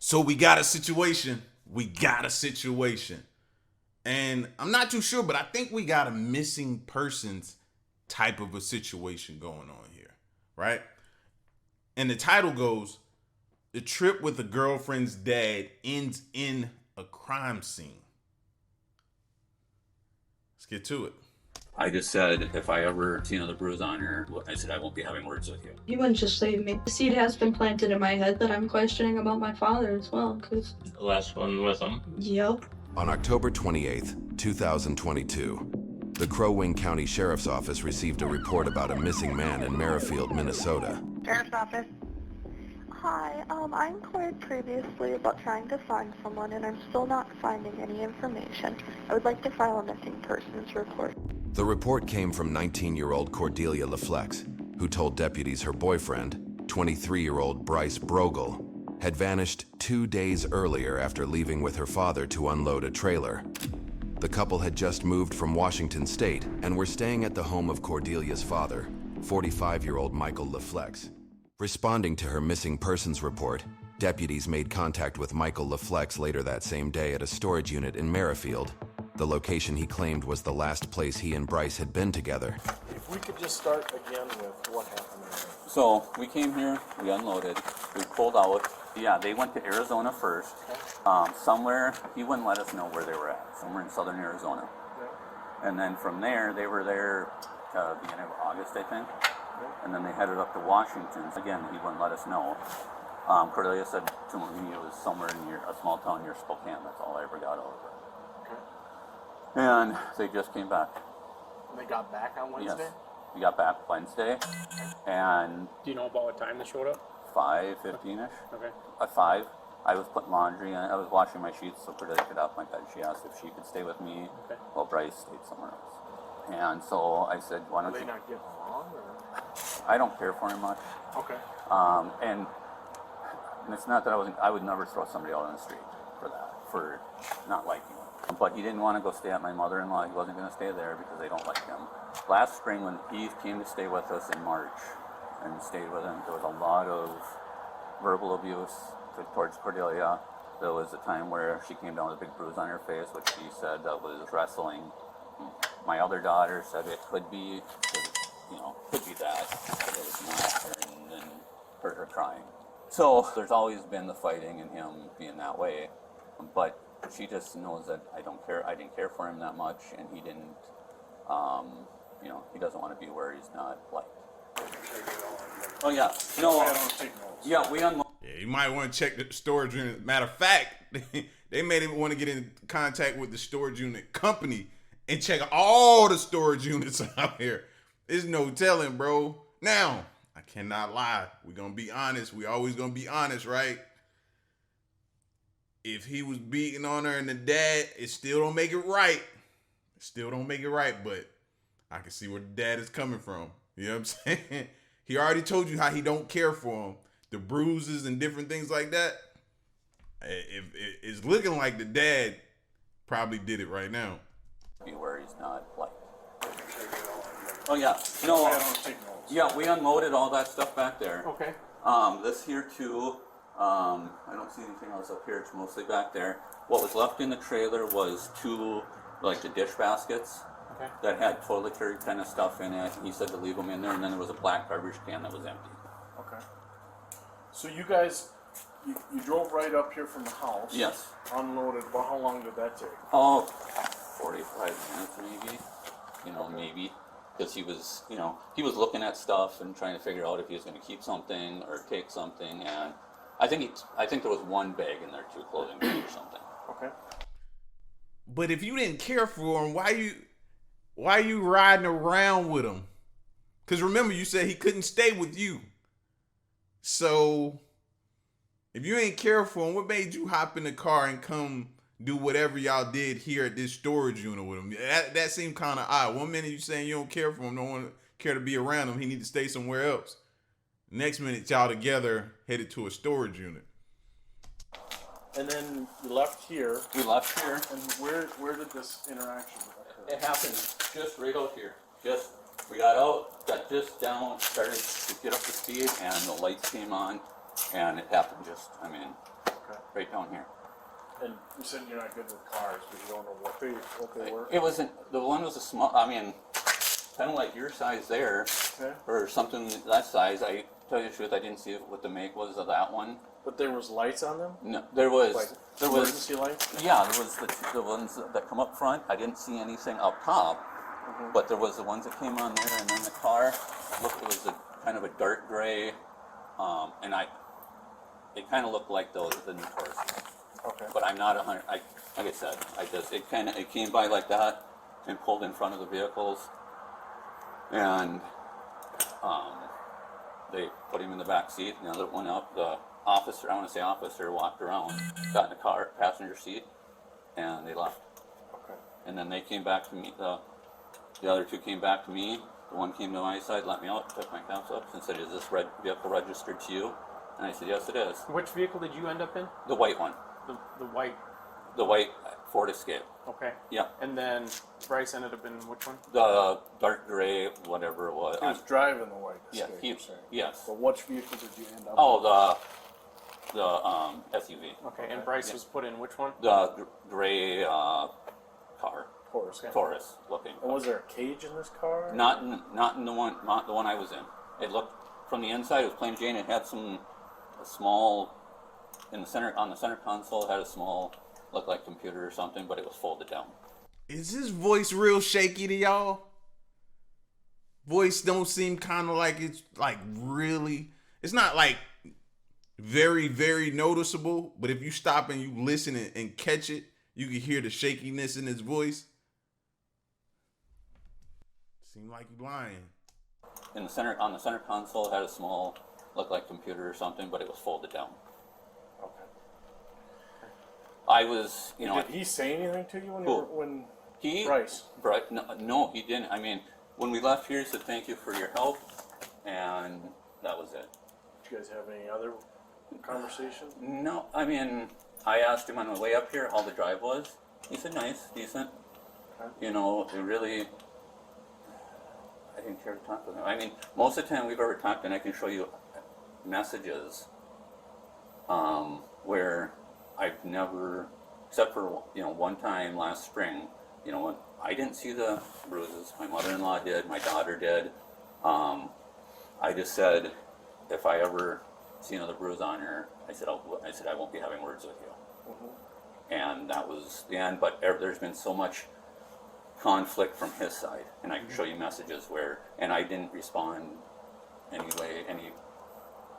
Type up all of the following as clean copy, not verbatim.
So we got a situation. We got a situation. And I'm not too sure, but I think we got a missing persons type of a situation going on here, right? And the title goes, "The trip with a girlfriend's dad ends in a crime scene." Let's get to it. I just said if I ever see another bruise on her, I said I won't be having words with you. You wouldn't just leave me. The seed has been planted in my head that I'm questioning about my father as well, because... The last one with him? Yep. On October 28th, 2022, the Crow Wing County Sheriff's Office received a report about a missing man in Merrifield, Minnesota. Sheriff's Office. Hi, I inquired previously about trying to find someone and I'm still not finding any information. I would like to file a missing persons report. The report came from 19-year-old Cordelia LaFlex, who told deputies her boyfriend, 23-year-old Bryce Brogel, had vanished 2 days earlier after leaving with her father to unload a trailer. The couple had just moved from Washington State and were staying at the home of Cordelia's father, 45-year-old Michael LaFlex. Responding to her missing persons report, deputies made contact with Michael LaFlex later that same day at a storage unit in Merrifield, the location he claimed was the last place he and Bryce had been together. If we could just start again with what happened. So we came here, we unloaded, we pulled out. Yeah, they went to Arizona first. Somewhere, he wouldn't let us know where they were at, somewhere in southern Arizona. And then from there, they were there beginning of August, I think. And then they headed up to Washington. Again, he wouldn't let us know. Cordelia said to me it was somewhere near a small town near Spokane. That's all I ever got out of it. And they just came back. And they got back on Wednesday? Yes. We got back Wednesday. And Do you know about what time they showed up? 5:15ish. Okay. At 5, I was putting laundry in. I was washing my sheets so Cordelia could off my bed. She asked if she could stay with me while Bryce stayed somewhere else. And so I said, why don't Are they you... not getting along? Or? I don't care for him much. Okay. And it's not that I would never throw somebody out on the street for that, for not liking him. But he didn't want to go stay at my mother-in-law. He wasn't going to stay there because they don't like him. Last spring when he came to stay with us in March and stayed with him, there was a lot of verbal abuse towards Cordelia. There was a time where she came down with a big bruise on her face, which she said that was wrestling. My other daughter said it could be, could be that, but it was not, and then heard her crying. So there's always been the fighting and him being that way, but she just knows that I don't care. I didn't care for him that much, and he didn't. He doesn't want to be where he's not liked. Oh yeah, no. Yeah, we unloaded. Yeah, you might want to check the storage unit. Matter of fact, they made him want to get in contact with the storage unit company and check all the storage units out here. There's no telling, bro. Now, I cannot lie. We're going to be honest. We always going to be honest, right? If he was beating on her and the dad, it still don't make it right. It still don't make it right, but I can see where the dad is coming from. You know what I'm saying? He already told you how he don't care for him. The bruises and different things like that. It's looking like the dad probably did it right now. Be where he's not liked. Oh yeah, no. Yeah, we unloaded all that stuff back there. Okay. This here too. I don't see anything else up here. It's mostly back there. What was left in the trailer was 2, like the dish baskets that had toiletry kind of stuff in it. He said to leave them in there, and then there was a black garbage can that was empty. Okay. So you guys, you drove right up here from the house. Yes. Unloaded. Well, how long did that take? Oh, 45 minutes maybe. Maybe. Because he was looking at stuff and trying to figure out if he was going to keep something or take something, and I think there was one bag in there too, clothing bag or something. Okay. But if you didn't care for him, why you riding around with him? Because remember, you said he couldn't stay with you. So if you ain't care for him, what made you hop in the car and come do whatever y'all did here at this storage unit with him? That seemed kind of odd. One minute you saying you don't care for him, don't want to care to be around him, he need to stay somewhere else. Next minute y'all together headed to a storage unit. And then you left here. We left here. And where did this interaction occur? It happened just right out here. We got out, got just down, started to get up to speed, and the lights came on, and it happened Okay. right down here. And you said you're not good with cars, but you don't know what they were. It wasn't, the one was a small, I mean, kind of like your size there, Okay. or something that size. I tell you the truth, I didn't see what the make was of that one. But there was lights on them. No, there was Emergency lights. yeah, there was the ones that come up front. I didn't see anything up top, but there was the ones that came on there, and then the car. Look, it was kind of a dark gray, and it kind of looked like the new Taurus. Okay. But I'm not 100. Like I said, it came by like that and pulled in front of the vehicles, and they put him in the back seat. And the other one up, the officer, I want to say officer, walked around, got in the car, passenger seat, and they left. Okay. And then they came back to me. The other two came back to me. The one came to my side, let me out, took my caps up, and said, "Is this red vehicle registered to you?" And I said, "Yes, it is." Which vehicle did you end up in? The white one, The white. the white Ford Escape. Okay. Yeah. And then Bryce ended up in which one? The dark gray, whatever it was. He was driving the white Yeah, Escape. he, you're saying. yes. But which vehicle did you end up? Oh, the SUV. Okay. And Bryce was put in which one? The gray car, Taurus. Okay. Taurus looking. And was there a cage in this car? Not in the one I was in. It looked from the inside. It was plain Jane. It had a small in the center on the center console. It had a small looked like computer or something, but it was folded down. Is his voice real shaky to y'all? Voice don't seem kind of like it's like really. It's not like very, very noticeable, but if you stop and you listen and catch it, you can hear the shakiness in his voice. Seem like you lying. In the center on the center console, it had a small looked like computer or something, but it was folded down. Okay. I was, Did he say anything to you when he Bryce? No, he didn't. I mean, when we left here, he said thank you for your help, and that was it. Did you guys have any other conversation? No, I mean, I asked him on the way up here how the drive was. He said nice, decent. Okay. It really. I didn't care to talk with him. I mean, most of the time we've ever talked, and I can show you messages where I've never, except for one time last spring, when I didn't see the bruises. My mother-in-law did. My daughter did. I just said, if I ever see another bruise on her, I said I won't be having words with you. Mm-hmm. And that was the end. But there's been so much conflict from his side, and I can show you messages and I didn't respond any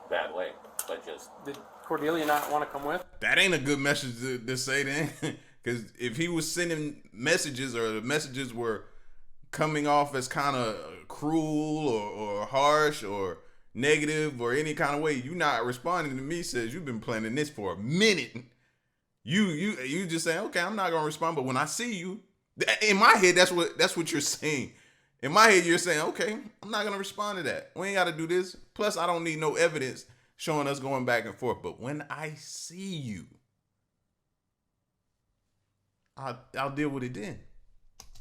bad way, but just. Did Cordelia not want to come with? That ain't a good message to say then. Because if he was sending messages or the messages were coming off as kind of cruel or harsh or negative or any kind of way, you not responding to me says you've been planning this for a minute. You just say, okay, I'm not going to respond. But when I see you, in my head, that's what you're saying. In my head, you're saying, okay, I'm not going to respond to that. We ain't got to do this. Plus, I don't need no evidence showing us going back and forth. But when I see you, I'll deal with it then.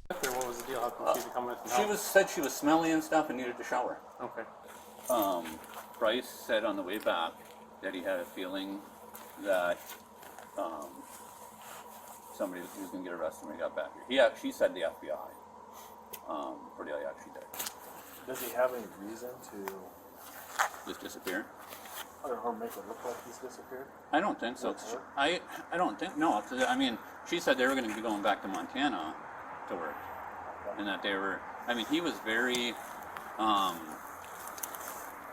What was the deal? How come she could come with? Said she was smelly and stuff and needed to shower. Okay. Bryce said on the way back that he had a feeling that somebody was going to get arrested when he got back here. She said the FBI. Cordelia actually did. Does he have any reason to Just disappear? or make it look like he's disappeared? I don't think so. I don't think, no. I mean, she said they were going to be going back to Montana to work. And that they were, I mean, he was very,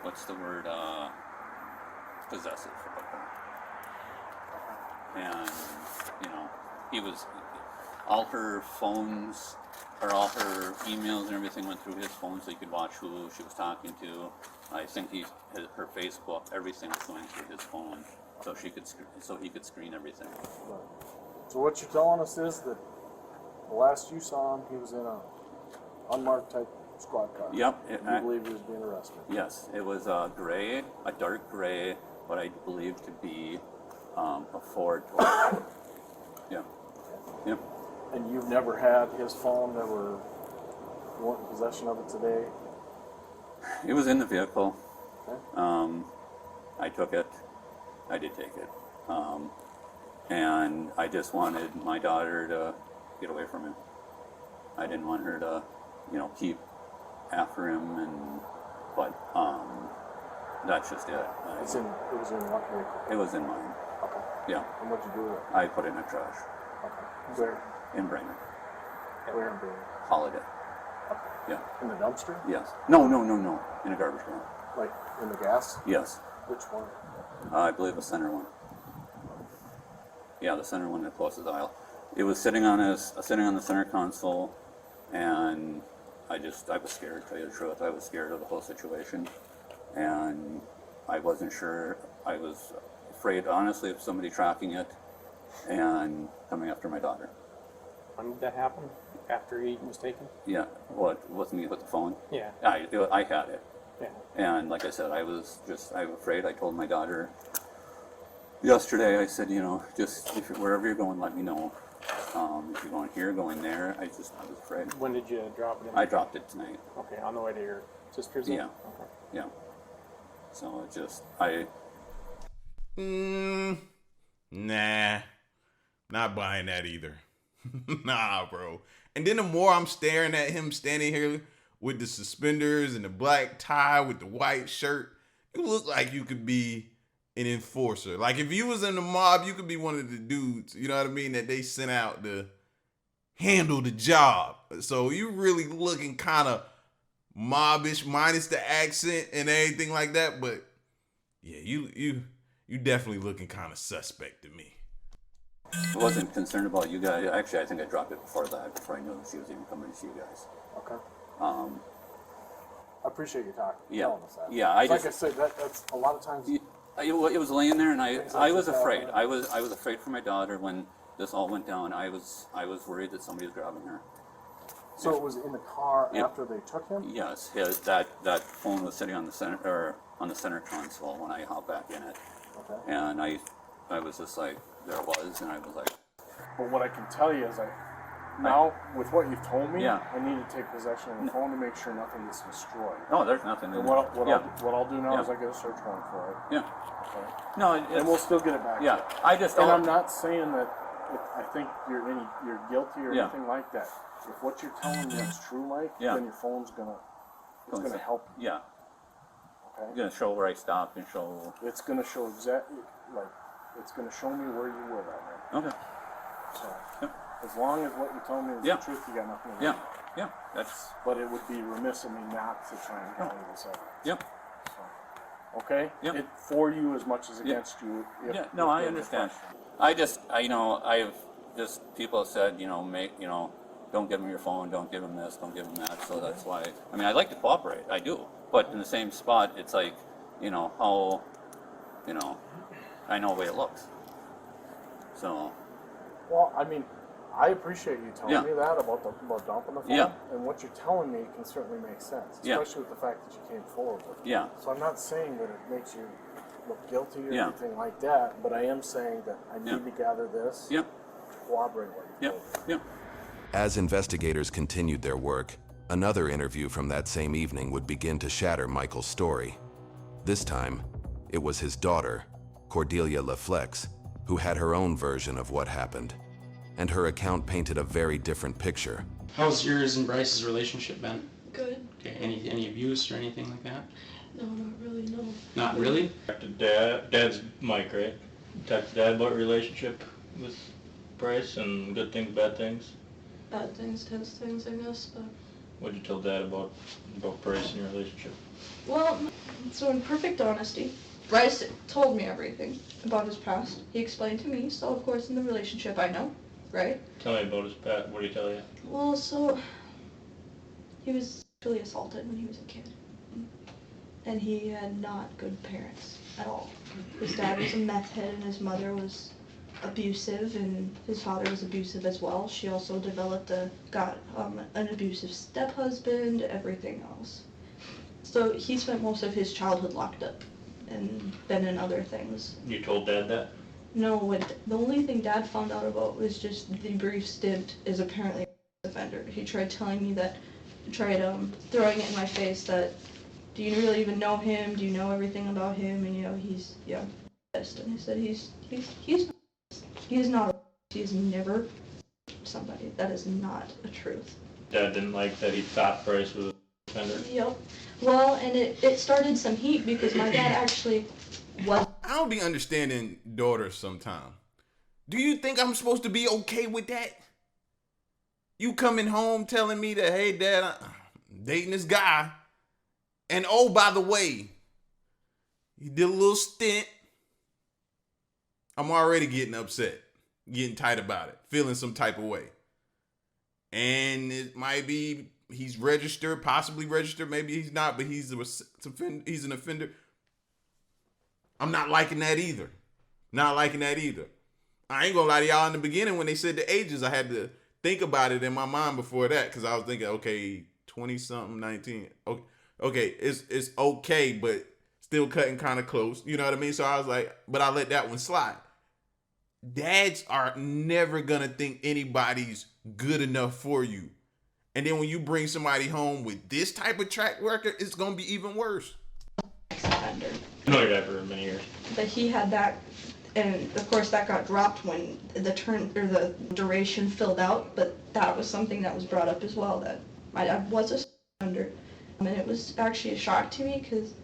what's the word, possessive about her. And, he was, all her phones, or all her emails and everything went through his phone so he could watch who she was talking to. I think her Facebook, everything was going through his phone, so he could screen everything. Right. So what you're telling us is that the last you saw him, he was in a unmarked type squad car. Yep. You believe he was being arrested? Yes, it was a dark gray, what I believe to be a Ford. Yeah. Okay. Yep. And you've never had his phone, you weren't in possession of it today? It was in the vehicle. Okay. I took it. I did take it. And I just wanted my daughter to get away from him. I didn't want her to, keep after him, but that's just it. It was in what vehicle? It was in mine. Okay. Yeah. And what'd you do with it? I put it in the trash. Okay. Where? In Brainerd. Where in Brainerd? Holiday. Okay. Yeah. In the dumpster? Yes. No. In a garbage can. Like in the gas? Yes. Which one? I believe the center one. Yeah, the center one, the closest aisle. It was sitting on the center console, and I was scared, to tell you the truth. I was scared of the whole situation, and I wasn't sure. I was afraid, honestly, of somebody tracking it and coming after my daughter. When did that happen? After he was taken? Yeah, what, with me with the phone? Yeah. I had it. Yeah. And like I said, I was afraid. I told my daughter yesterday, I said, just wherever you're going, let me know. If you're going here, going there, I was afraid. When did you drop it in? I dropped it tonight. Okay, on the way to your sister's? Yeah. Okay. Yeah. So Nah, not buying that either. Nah, bro. And then the more I'm staring at him standing here with the suspenders and the black tie with the white shirt, you look like you could be an enforcer. Like if you was in the mob, you could be one of the dudes, you know what I mean, that they sent out to handle the job. So you really looking kind of mobbish, minus the accent and everything like that. But yeah, you definitely looking kind of suspect to me. I wasn't concerned about you guys. Actually, I think I dropped it before I knew she was even coming to see you guys. Okay. I I appreciate you telling us that. Yeah, like I said, that's a lot of times. It was laying there, and I was afraid. happen. I was afraid for my daughter when this all went down. I was worried that somebody was grabbing her. So it was in the car Yeah. after they took him? Yes, that phone was sitting on the center console when I hopped back in it, Okay. and I was just like, there it was, and I was like, But what I can tell you is now, with what you've told me, Yeah. I need to take possession of the phone to make sure nothing gets destroyed. no, there's nothing. And In what yeah. I'll do now Yeah. is I get a search warrant for it. Yeah. Okay. No, And we'll still get it back. yeah. I just And I'm don't. not saying that I think you're guilty or Yeah. anything like that. If what you're telling me is true, Mike, Yeah. then your phone's gonna help you. Yeah. Okay. It's gonna show where I stopped and show. It's gonna show exactly it's gonna show me where you were that night. Okay. So Yep. as long as what you told me is Yeah. the truth, you got nothing to do. Yeah. Yeah. That's. But it would be remiss of me not to try and gather this evidence. Yep. So, okay? Yep. It for you as much as Yeah. against you. Yeah. No, I understand. I've just people have said, don't give him your phone, don't give him this, don't give him that. So that's why. I mean, I like to cooperate. I do. But in the same spot, it's like, how, I know the way it looks. So. Well, I mean, I appreciate you telling Yeah. me that about dumping the phone. Yeah. And what you're telling me can certainly make sense, Yeah. especially with the fact that you came forward with it. Yeah. So I'm not saying that it makes you look guilty or Yeah. anything like that, but I am saying that I Yeah. need to gather this Yep. to corroborate what you Yep. told me. Yep. As investigators continued their work, another interview from that same evening would begin to shatter Michael's story. This time, it was his daughter, Cordelia LaFlex, who had her own version of what happened, and her account painted a very different picture. How's yours and Bryce's relationship been? Good. Okay, any abuse or anything like that? No, not really, no. Not really? Talked to Dad. Dad's Mike, right? Talked to Dad about relationship with Bryce and good things, bad things. Bad things, tense things, I guess, but... What'd you tell Dad about Bryce and your relationship? Well, so in perfect honesty, Bryce told me everything about his past. He explained to me, so of course in the relationship I know, right? Tell me about his past. What did he tell you? Well, so he was sexually assaulted when he was a kid. And he had not good parents at all. His dad was a meth head and his mother was abusive, and his father was abusive as well. She also got an abusive step-husband, everything else. So he spent most of his childhood locked up and been in other things. You told Dad that? No, the only thing Dad found out about was just the brief stint as apparently a offender. He tried telling me that, throwing it in my face that, do you really even know him? Do you know everything about him? And he's, pissed. And I said, he's not, he's never somebody. That is not a truth. Dad didn't like that he thought Bryce was a offender. Yep. Well, and it started some heat because my dad actually was. I don't be understanding daughters sometimes. Do you think I'm supposed to be okay with that? You coming home telling me that, hey, Dad, I'm dating this guy. And oh, by the way, he did a little stint. I'm already getting upset, getting tight about it, feeling some type of way. And it might be he's registered, possibly registered, maybe he's not, but he's an offender. I'm not liking that either. Not liking that either. I ain't gonna lie to y'all, in the beginning when they said the ages, I had to think about it in my mind before that, because I was thinking, okay, 20-something, 19. Okay, it's okay, but still cutting kind of close. You know what I mean? So I was like, but I let that one slide. Dads are never gonna think anybody's good enough for you. And then when you bring somebody home with this type of track record, it's gonna be even worse. Offender. I know your dad for many years. But he had that, and of course that got dropped when the term or the duration filled out. But that was something that was brought up as well, that my dad was a offender, and it was actually a shock to me because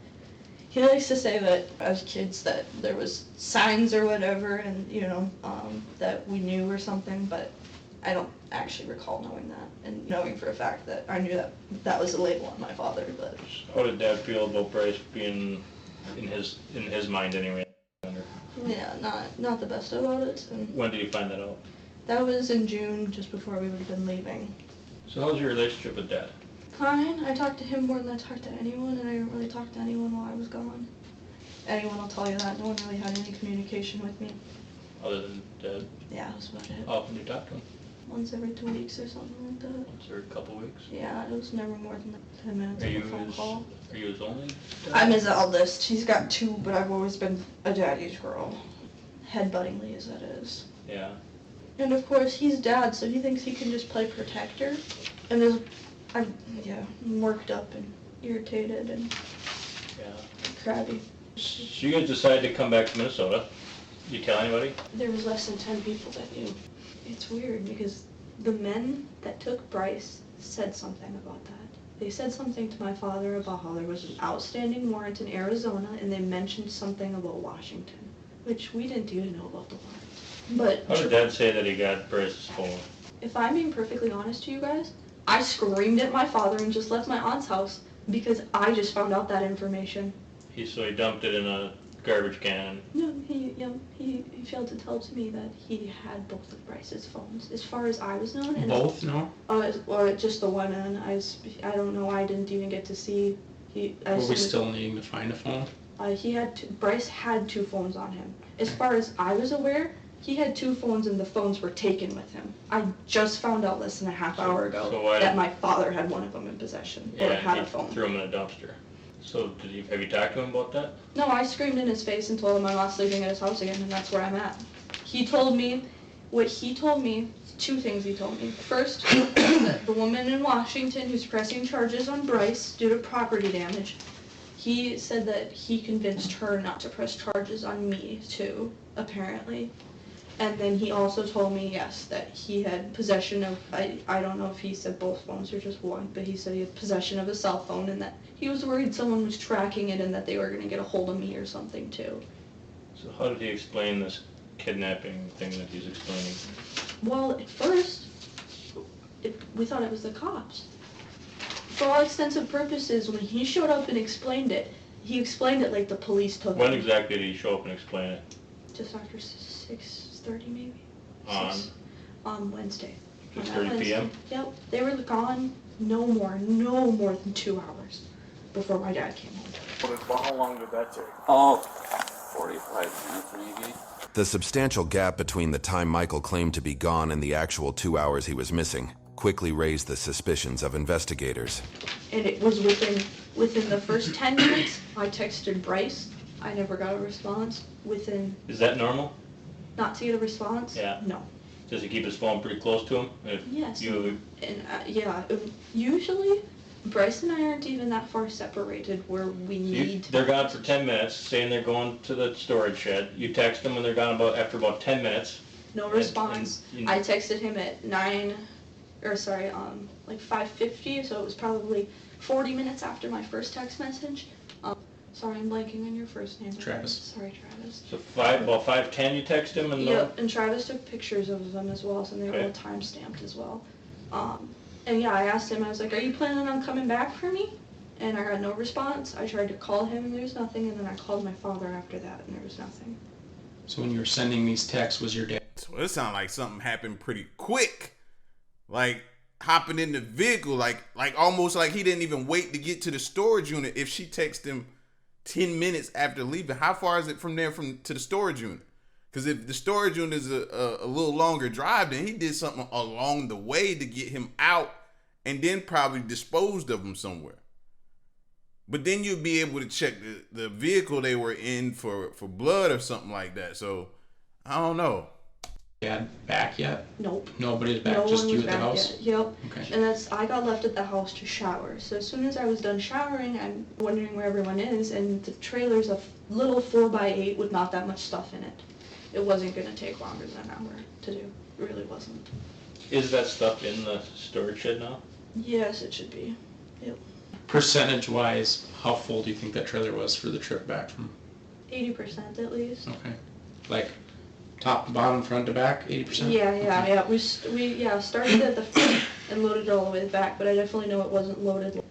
he likes to say that as kids that there was signs or whatever, and that we knew or something, but I don't actually recall knowing that and knowing for a fact that I knew that that was a label on my father. But How did Dad feel about Bryce being in his mind anyway? yeah, not the best about it. And When did you find that out? that was in June, just before we would have been leaving. So how's your relationship with Dad? Fine. I talked to him more than I talked to anyone, and I didn't really talk to anyone while I was gone. Anyone will tell you that. No one really had any communication with me. Other than Dad? Yeah, that's about it. How often do you talk to him? Once every 2 weeks or something like that. Once every couple weeks? Yeah, it was never more than 10 minutes Are of you a phone call. Are you his only dad? I'm his eldest. He's got 2, but I've always been a daddy's girl. Headbuttingly as that is. Yeah. And of course, he's dad, so he thinks he can just play protector. And I'm worked up and irritated and Yeah. crabby. So you guys decided to come back to Minnesota. Did you tell anybody? There was less than 10 people that knew. It's weird because the men that took Bryce said something about that. They said something to my father about how there was an outstanding warrant in Arizona, and they mentioned something about Washington, which we didn't even know about the warrant. But How did Dad say that he got Bryce's phone? if I'm being perfectly honest to you guys, I screamed at my father and just left my aunt's house because I just found out that information. So he dumped it in a garbage can. No, he failed to tell to me that he had both of Bryce's phones, as far as I was known. And Both? No? or just the one, and I don't know. I didn't even get to see. Were we still needing to find a phone? Bryce had 2 phones on him. As far as I was aware, he had 2 phones, and the phones were taken with him. I just found out less than a half hour ago that my father had one of them in possession, or had a phone. Threw him in a dumpster. So have you talked to him about that? No, I screamed in his face and told him I'm not sleeping at his house again, and that's where I'm at. He told me, 2 things he told me. First, that the woman in Washington who's pressing charges on Bryce due to property damage, he said that he convinced her not to press charges on me too, apparently. And then he also told me, yes, that he had possession of, I don't know if he said both phones or just one, but he said he had possession of a cell phone, and that he was worried someone was tracking it and that they were going to get a hold of me or something too. So how did he explain this kidnapping thing that he's explaining? Well, at first, we thought it was the cops. For all extensive purposes, when he showed up and explained it, he explained it like the police took When him. exactly did he show up and explain it? Just after 6:30 maybe. On Wednesday. 6:30 p.m.? Yep. They were gone no more than 2 hours before my dad came home. How long did that take? Oh, 45 minutes maybe. The substantial gap between the time Michael claimed to be gone and the actual 2 hours he was missing quickly raised the suspicions of investigators. And it was within the first 10 minutes, I texted Bryce. I never got a response. Is that normal? Not to get a response? Yeah. No. Does he keep his phone pretty close to him? Yes. You, And usually Bryce and I aren't even that far separated where we need to. They're gone for 10 minutes, saying they're going to the storage shed. You text them when they're gone after about 10 minutes. No response. And I texted him at 5:50, so it was probably 40 minutes after my first text message. Sorry, I'm blanking on your first name. Travis. Sorry, Travis. So 5:10 you text him and Yep, and Travis took pictures of them as well, so they were all time stamped as well. And yeah, I asked him, I was like, are you planning on coming back for me? And I got no response. I tried to call him and there was nothing, and then I called my father after that and there was nothing. So when you were sending these texts, was your dad? So it sounded like something happened pretty quick. Like hopping in the vehicle, like almost like he didn't even wait to get to the storage unit. If she texted him 10 minutes after leaving, how far is it from there to the storage unit? Because if the storage unit is a little longer drive, then he did something along the way to get him out and then probably disposed of him somewhere. But then you'd be able to check the vehicle they were in for blood or something like that. So I don't know. Dad back yet? Nope. Nobody's back, No just one you was at the back house? yet. Yep. Okay. And I got left at the house to shower. So as soon as I was done showering, I'm wondering where everyone is, and the trailer's a little 4x8 with not that much stuff in it. It wasn't going to take longer than an hour to do. It really wasn't. is that stuff in the storage shed now? Yes, it should be. Yep. Percentage-wise, how full do you think that trailer was for the trip back from? 80% at least. Okay. Like top to bottom, front to back, 80%? Yeah. We started at the front and loaded it all the way back, but I definitely know it wasn't loaded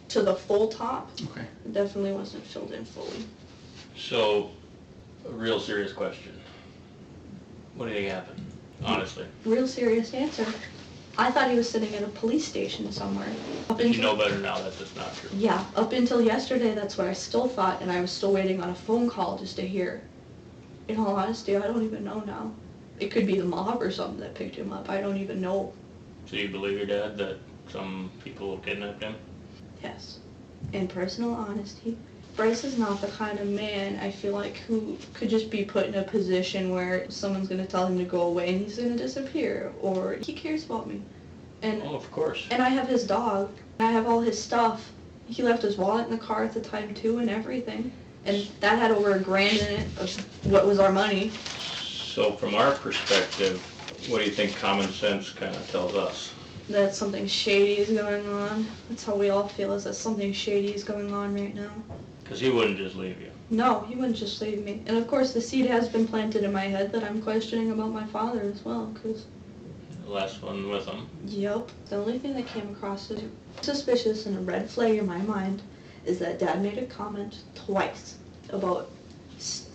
to the full top. Okay. It definitely wasn't filled in fully. So, a real serious question. What do you think happened? Honestly. Real serious answer. I thought he was sitting at a police station somewhere. But you know better now that that's not true. Yeah, up until yesterday, that's what I still thought, and I was still waiting on a phone call just to hear. In all honesty, I don't even know now. It could be the mob or something that picked him up. I don't even know. So you believe your dad that some people kidnapped him? Yes. In personal honesty, Bryce is not the kind of man, I feel like, who could just be put in a position where someone's going to tell him to go away and he's going to disappear, or he cares about me. And, Oh, of course. and I have his dog. I have all his stuff. He left his wallet in the car at the time, too, and everything. And that had over $1,000 in it of what was our money. So from our perspective, what do you think common sense kind of tells us? That something shady is going on. That's how we all feel, is that something shady is going on right now. Because he wouldn't just leave you. No, he wouldn't just leave me. And of course the seed has been planted in my head that I'm questioning about my father as well, because... The last one with him. Yep. The only thing that came across as suspicious and a red flag in my mind is that Dad made a comment twice about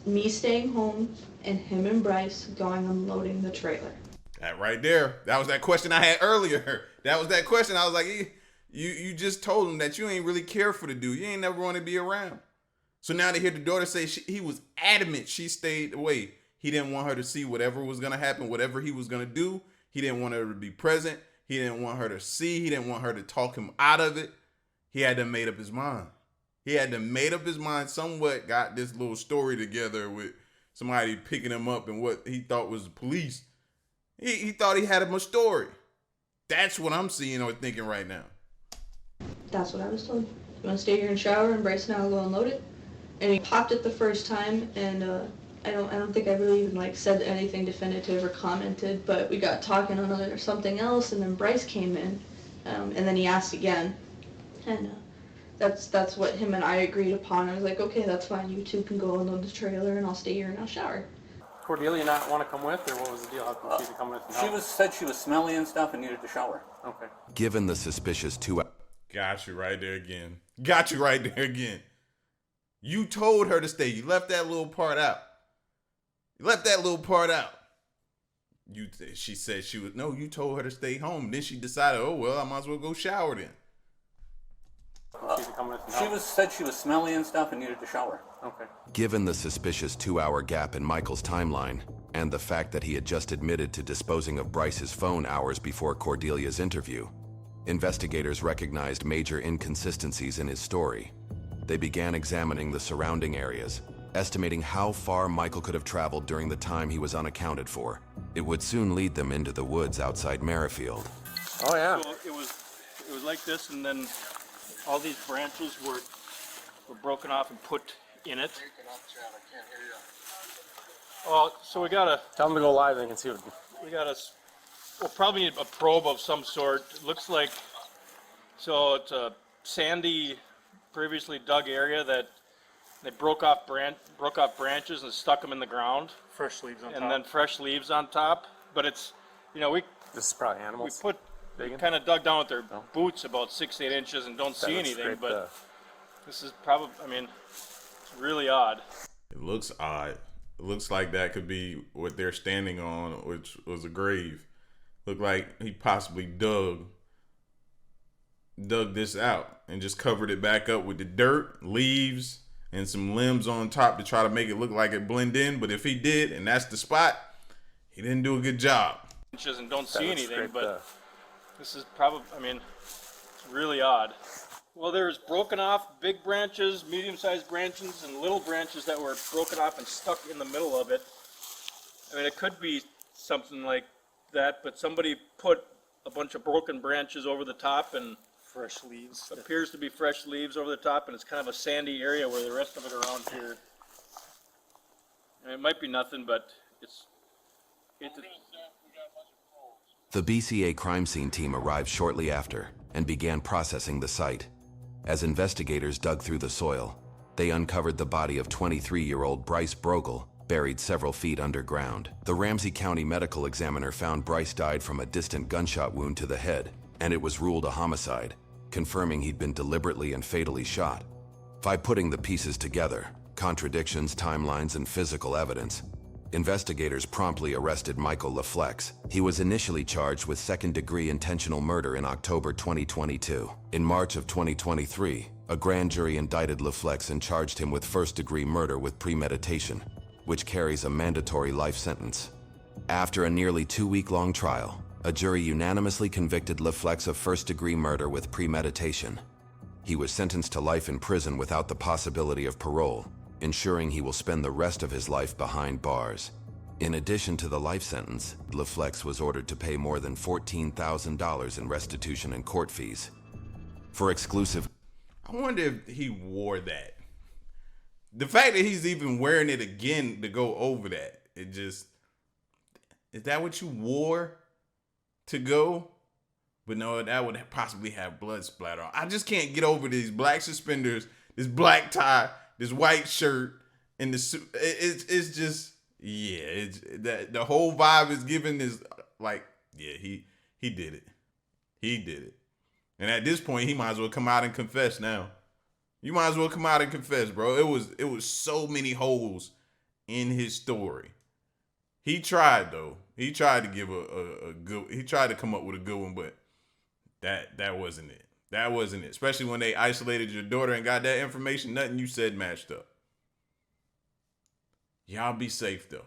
me staying home and him and Bryce going unloading the trailer. That right there. That was that question I had earlier. That was that question. I was like, you just told him that you ain't really care for the dude. You ain't never want to be around. So now to hear the daughter say he was adamant she stayed away. He didn't want her to see whatever was going to happen, whatever he was going to do. He didn't want her to be present. He didn't want her to see. He didn't want her to talk him out of it. He had to made up his mind. He had to made up his mind, somewhat got this little story together with somebody picking him up and what he thought was the police. He thought he had him a story. That's what I'm seeing or thinking right now. That's what I was told. You want to stay here and shower, and Bryce and I will go unload it? And he popped it the first time, and I don't think I really even said anything definitive or commented, but we got talking on something else, and then Bryce came in, and then he asked again, and that's what him and I agreed upon. I was like, okay, that's fine. You two can go unload the trailer, and I'll stay here and I'll shower. Cordelia not want to come with, or what was the deal? How come she could come with? And help? Said she was smelly and stuff and needed to shower. Okay. Given the suspicious 2 Got you right there again. Got you right there again. You told her to stay. You left that little part out. You left that little part out. She said she was, no, you told her to stay home. Then she decided, oh, well, I might as well go shower then. She could come with and help. Said she was smelly and stuff and needed to shower. Okay. Given the suspicious 2-hour gap in Michael's timeline, and the fact that he had just admitted to disposing of Bryce's phone hours before Cordelia's interview, investigators recognized major inconsistencies in his story. They began examining the surrounding areas, estimating how far Michael could have traveled during the time he was unaccounted for. It would soon lead them into the woods outside Merrifield. Oh yeah. So it was like this, and then all these branches were broken off and put in it. Oh, so we gotta Tell them to go live. They can see what. we'll probably need a probe of some sort. It looks like, so it's a sandy, previously dug area that they broke off branches and stuck them in the ground, Fresh leaves on top. and then fresh leaves on top. But it's, we This is probably animals. we kind of dug down with their boots about 6-8 inches and don't see anything. But this is probably, it's really odd. It looks odd. It looks like that could be what they're standing on, which was a grave. Looked like he possibly dug this out and just covered it back up with the dirt, leaves, and some limbs on top to try to make it look like it blend in. But if he did, and that's the spot, he didn't do a good job. Inches and don't see anything, but this is probably, it's really odd. Well, there's broken off big branches, medium-sized branches, and little branches that were broken off and stuck in the middle of it. It could be something like that, but somebody put a bunch of broken branches over the top and fresh leaves. Appears to be fresh leaves over the top, and it's kind of a sandy area where the rest of it around here. It might be nothing, but it's The BCA crime scene team arrived shortly after and began processing the site. As investigators dug through the soil, they uncovered the body of 23-year-old Bryce Brogel, buried several feet underground. The Ramsey County medical examiner found Bryce died from a distant gunshot wound to the head, and it was ruled a homicide, confirming he'd been deliberately and fatally shot. By putting the pieces together, contradictions, timelines, and physical evidence, investigators promptly arrested Michael LaFlex. He was initially charged with second-degree intentional murder in October 2022. In March of 2023, a grand jury indicted LaFlex and charged him with first-degree murder with premeditation, which carries a mandatory life sentence. After a nearly 2-week-long trial, a jury unanimously convicted LaFlex of first-degree murder with premeditation. He was sentenced to life in prison without the possibility of parole, ensuring he will spend the rest of his life behind bars. In addition to the life sentence, LaFlex was ordered to pay more than $14,000 in restitution and court fees. For exclusive... I wonder if he wore that. The fact that he's even wearing it again to go over that, it just... Is that what you wore to go? But no, that would possibly have blood splatter on. I just can't get over these black suspenders, this black tie, this white shirt, and the suit. It's just, yeah. It's that the whole vibe is given is like, yeah, he did it. He did it. And at this point, he might as well come out and confess now. You might as well come out and confess, bro. It was so many holes in his story. He tried though. He tried to give a good. He tried to come up with a good one, but that wasn't it. That wasn't it. Especially when they isolated your daughter and got that information, nothing you said matched up. Y'all be safe though.